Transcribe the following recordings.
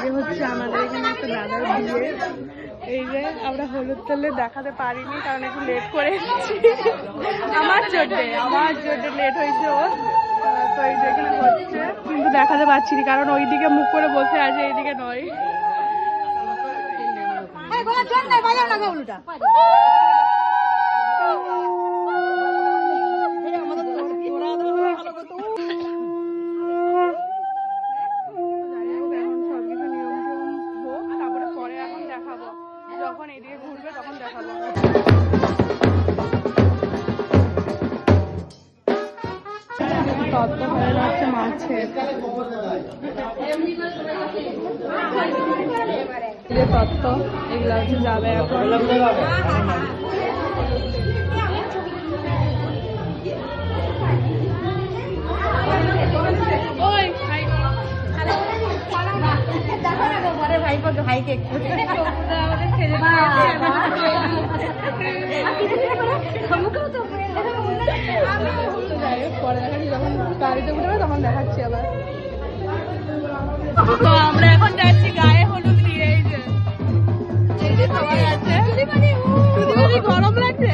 আজকে হচ্ছে আমাদের এখানে একটা দাদার বিয়ে। এই যে আমরা হলুদ তেলে দেখাতে পারিনি কারণ একটু লেট করে এসেছি আমার জন্য লেট হয়েছে ওর। তো এই যে এখানে হচ্ছে কিন্তু দেখাতে পারছি না কারণ ওইদিকে মুখ করে বসে আছে, এইদিকে নয়। যখন এদিকে ঘুরবে তখন দেখাবো। তত্ত্ব হয়ে যাচ্ছে মাছের তত্ত্ব, এগুলো হচ্ছে যাবে এখন। ভাইকে পরে দেখাচ্ছি, যখন গাড়িতে উঠবে তখন দেখাচ্ছি আবার। তো আমরা এখন যাচ্ছি গায়ে হলুদ দিয়ে। এই যে সবাই আছে, গরম লাগছে।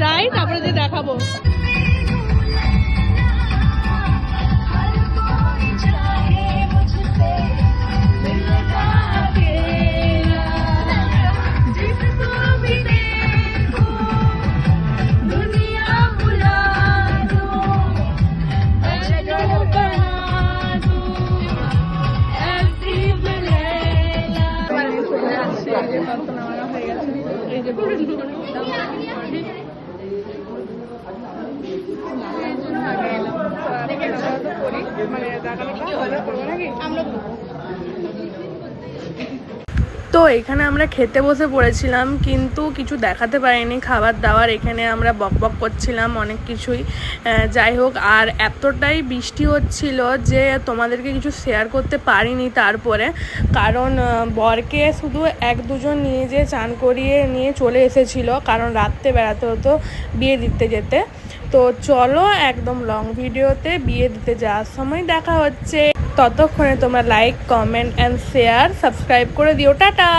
যাই তারপরে যে দেখাবো। তো এখানে আমরা খেতে বসে পড়েছিলাম কিন্তু কিছু দেখাতে পারিনি খাবার দাবার। এখানে আমরা বকবক করছিলাম অনেক কিছুই, যাই হোক। আর এতটাই বৃষ্টি হচ্ছিল যে তোমাদেরকে কিছু শেয়ার করতে পারিনি তারপরে, কারণ বরকে শুধু এক দুজন নিয়ে যেয়ে চান করিয়ে নিয়ে চলে এসেছিল, কারণ রাত্রে বেড়াতে হতো বিয়ে দিতে যেতে। তো চলো একদম লং ভিডিওতে বিয়ে দিতে যাওয়ার সময় দেখা হচ্ছে। ততক্ষণে তোমরা like, comment and share, subscribe করে দিও। টাটা।